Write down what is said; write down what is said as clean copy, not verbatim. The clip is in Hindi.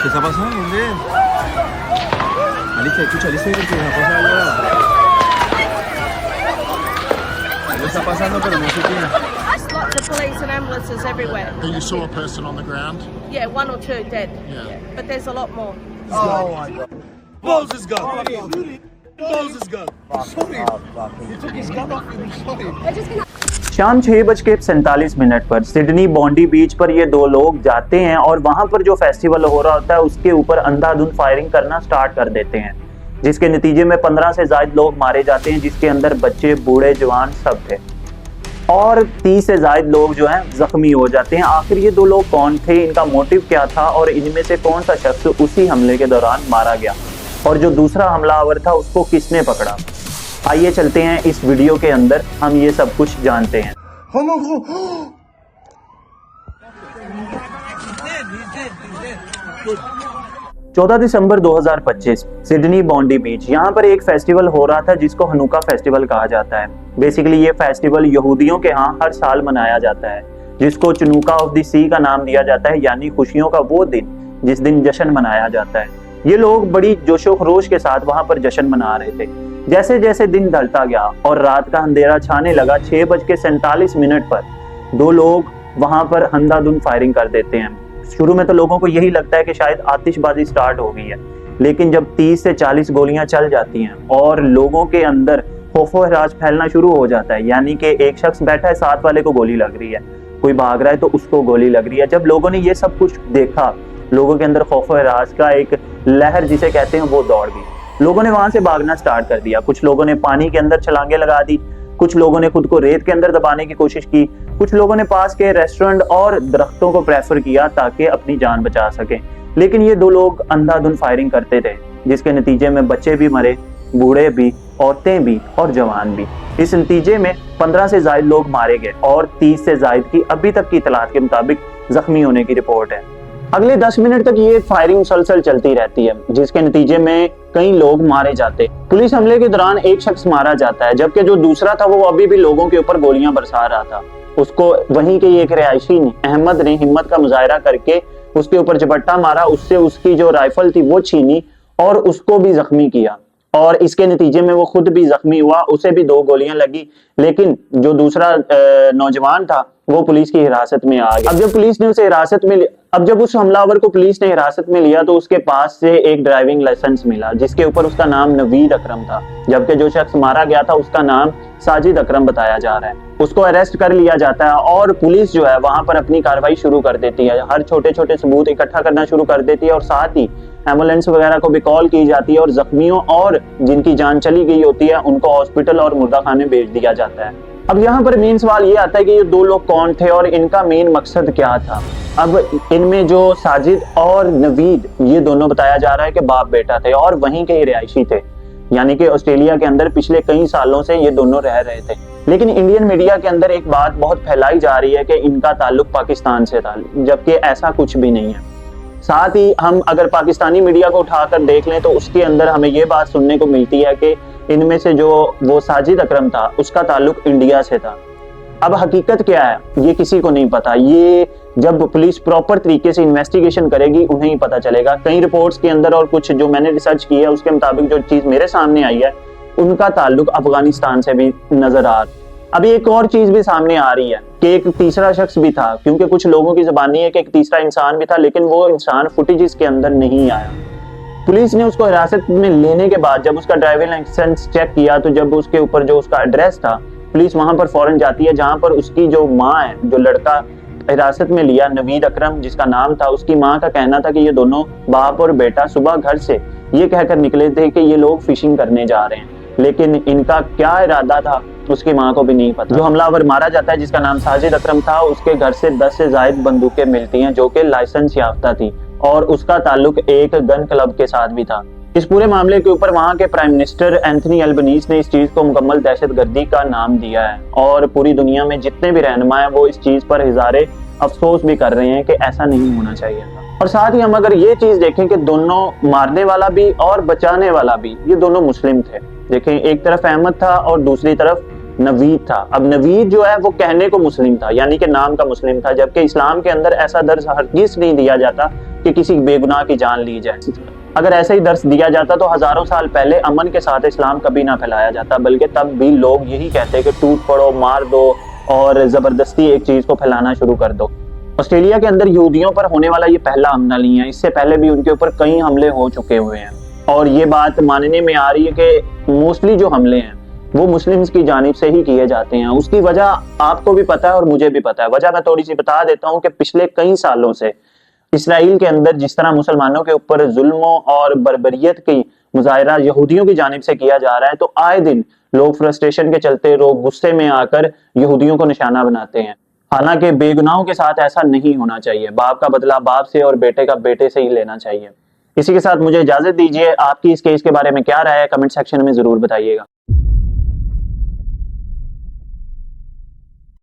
¿Qué está pasando, hombre? Alicia, escucha, Alicia, ¿qué está pasando? Algo está pasando, pero no sé qué. Lots of police and ambulances everywhere. And you saw a person on the ground? Yeah, one or two dead. Yeah. But there's a lot more. Oh my God. Balls his gun. Balls his gun. He took his gun off him. Sorry. शाम 6:47 पर सिडनी बॉन्डी बीच पर ये दो लोग जाते हैं और वहां पर जो फेस्टिवल हो रहा होता है उसके ऊपर अंधाधुंध फायरिंग करना स्टार्ट कर देते हैं, जिसके नतीजे में 15 से ज्यादा लोग मारे जाते हैं, जिसके अंदर बच्चे, बूढ़े, जवान सब थे और 30 से ज्यादा लोग जो हैं जख्मी हो जाते हैं। आखिर ये दो लोग कौन थे, इनका मोटिव क्या था और इनमें से कौन सा शख्स उसी हमले के दौरान मारा गया और जो दूसरा हमलावर था उसको किसने पकड़ा? आइए चलते हैं इस वीडियो के अंदर, हम ये सब कुछ जानते हैं। 14 दिसंबर 2025 सिडनी बॉन्डी बीच, यहाँ पर एक फेस्टिवल हो रहा था जिसको हनुका फेस्टिवल कहा जाता है। बेसिकली ये फेस्टिवल यहूदियों के यहाँ हर साल मनाया जाता है, जिसको चुनुका ऑफ द सी का नाम दिया जाता है, यानी खुशियों का वो दिन जिस दिन जश्न मनाया जाता है। ये लोग बड़ी जोशो खरोश के साथ वहां पर जश्न मना रहे थे। जैसे जैसे दिन ढलता गया और रात का अंधेरा छाने लगा, 6:47 पर दो लोग वहां पर अंधाधुंध फायरिंग कर देते हैं। शुरू में तो लोगों को यही लगता है कि शायद आतिशबाजी स्टार्ट हो गई है, लेकिन जब 30 से 40 गोलियां चल जाती हैं और लोगों के अंदर खौफो हराज फैलना शुरू हो जाता है, यानी कि एक शख्स बैठा है, साथ वाले को गोली लग रही है, कोई भाग रहा है तो उसको गोली लग रही है। जब लोगों ने ये सब कुछ देखा, लोगों के अंदर खौफो हराज का एक लहर जिसे कहते हैं वो दौड़ गई। लोगों ने वहां से भागना स्टार्ट कर दिया। कुछ लोगों ने पानी के अंदर छलांगे लगा दी, कुछ लोगों ने खुद को रेत के अंदर दबाने की कोशिश की, कुछ लोगों ने पास के रेस्टोरेंट और दरख्तों को प्रेफर किया ताकि अपनी जान बचा सकें। लेकिन ये दो लोग अंधाधुंध फायरिंग करते थे, जिसके नतीजे में बच्चे भी मरे, बूढ़े भी, औरतें भी और जवान भी। इस नतीजे में 15 से ज्यादा लोग मारे गए और 30 से ज्यादा की अभी तक की इतलात के मुताबिक जख्मी होने की रिपोर्ट है। अगले 10 मिनट तक ये फायरिंग मुसलसल चलती रहती है, जिसके नतीजे में कई लोग मारे जाते। पुलिस हमले के दौरान एक शख्स मारा जाता है, जबकि जो दूसरा था वो अभी भी लोगों के ऊपर गोलियां बरसा रहा था। उसको वहीं के एक रिहायशी ने, अहमद ने, हिम्मत का मुजाहरा करके उसके ऊपर झपट्टा मारा, उससे उसकी जो राइफल थी वो छीनी और उसको भी जख्मी किया और इसके नतीजे में वो खुद भी जख्मी हुआ, उसे भी 2 गोलियां लगी। लेकिन जो दूसरा नौजवान था वो पुलिस की हिरासत में आ गया। अब जब उस हमलावर को पुलिस ने हिरासत में लिया तो उसके पास से एक ड्राइविंग लाइसेंस मिला, जिसके ऊपर उसका नाम नवीद अकरम था, जबकि जो शख्स मारा गया था उसका नाम साजिद अकरम बताया जा रहा है। उसको अरेस्ट कर लिया जाता है और पुलिस जो है वहां पर अपनी कार्रवाई शुरू कर देती है, हर छोटे छोटे सबूत इकट्ठा करना शुरू कर देती है और साथ ही एम्बुलेंस वगैरह को भी कॉल की जाती है और जख्मियों और जिनकी जान चली गई होती है उनको हॉस्पिटल और मुर्दाखाने भेज दिया जाता है। अब यहाँ पर मेन सवाल ये आता है कि ये दो लोग कौन थे और इनका मेन मकसद क्या था। अब इनमें जो साजिद और नवीद, ये दोनों बताया जा रहा है कि बाप बेटा थे और वहीं के रिहायशी थे, यानी कि ऑस्ट्रेलिया के अंदर पिछले कई सालों से ये दोनों रह रहे थे। लेकिन इंडियन मीडिया के अंदर एक बात बहुत फैलाई जा रही है कि इनका ताल्लुक पाकिस्तान से था, जबकि ऐसा कुछ भी नहीं है। साथ ही हम अगर पाकिस्तानी मीडिया को उठाकर देख लें तो उसके अंदर हमें ये बात सुनने को मिलती है कि इनमें से जो वो साजिद अकरम था उसका ताल्लुक इंडिया से था। अब हकीकत क्या है ये किसी को नहीं पता, ये जब पुलिस प्रॉपर तरीके से इन्वेस्टिगेशन करेगी उन्हें ही पता चलेगा। कई रिपोर्ट्स के अंदर और कुछ जो मैंने रिसर्च की है उसके मुताबिक जो चीज मेरे सामने आई है उनका ताल्लुक अफगानिस्तान से भी नजर आ रहा। अभी एक और चीज भी सामने आ रही है कि एक तीसरा शख्स भी था, क्योंकि कुछ लोगों की ज़बानी है कि एक तीसरा इंसान भी था, लेकिन वो इंसान फुटेज के अंदर नहीं आया। पुलिस ने उसको हिरासत में लेने के बाद जब उसका ड्राइविंग लाइसेंस चेक किया तो जब उसके ऊपर जो उसका एड्रेस था, पुलिस वहां पर फौरन जाती है जहां पर उसकी जो माँ है, जो लड़का हिरासत में लिया नवीद अकरम जिसका नाम था, उसकी माँ का कहना था कि ये दोनों बाप और बेटा सुबह घर से ये कहकर निकले थे कि ये लोग फिशिंग करने जा रहे हैं, लेकिन इनका क्या इरादा था उसकी माँ को भी नहीं पता। जो हमलावर मारा जाता है जिसका नाम साजिद अकरम था, उसके घर से 10 से ज्यादा बंदूकें मिलती हैं जो कि लाइसेंस याफ्ता थी और उसका ताल्लुक एक गन क्लब के साथ भी था। इस पूरे मामले के ऊपर वहां के प्राइम मिनिस्टर एंथनी अल्बनीज ने इस चीज को मुकम्मल दहशतगर्दी का नाम दिया है और पूरी दुनिया में जितने भी रहनुमा हैं वो इस चीज पर इज़हारे अफसोस भी कर रहे हैं कि ऐसा नहीं होना चाहिए था। और साथ ही हम अगर ये चीज देखें कि दोनों मारने वाला भी और बचाने वाला भी ये दोनों मुस्लिम थे। देखें, एक तरफ अहमद था और दूसरी तरफ नवीद था। अब नवीद जो है वो कहने को मुस्लिम था, यानी कि नाम का मुस्लिम था, जबकि इस्लाम के अंदर ऐसा दर्ज हरगिज़ नहीं दिया जाता कि किसी बेगुनाह की जान ली जाए। अगर ऐसा ही दर्स दिया जाता तो हजारों साल पहले अमन के साथ इस्लाम कभी ना फैलाया जाता, बल्कि तब भी लोग यही कहते कि टूट पड़ो, मार दो और जबरदस्ती एक चीज को फैलाना शुरू कर दो। ऑस्ट्रेलिया के अंदर यहूदियों पर होने वाला ये पहला हमला नहीं है, इससे पहले भी उनके ऊपर कई हमले हो चुके हुए हैं और ये बात मानने में आ रही है कि मोस्टली जो हमले हैं वो मुस्लिम्स की जानिब से ही किए जाते हैं। उसकी वजह आपको भी पता है और मुझे भी पता है। वजह मैं थोड़ी सी बता देता हूँ कि पिछले कई सालों से इसराइल के अंदर जिस तरह मुसलमानों के ऊपर जुल्मों और बर्बरियत की मुजाहरा यहूदियों की जानिब से किया जा रहा है, तो आए दिन लोग फ्रस्ट्रेशन के चलते, लोग गुस्से में आकर यहूदियों को निशाना बनाते हैं। हालांकि बेगुनाहों के साथ ऐसा नहीं होना चाहिए। बाप का बदला बाप से और बेटे का बेटे से ही लेना चाहिए। इसी के साथ मुझे इजाजत दीजिए। आपकी इस केस के बारे में क्या राय है, कमेंट सेक्शन में जरूर बताइएगा।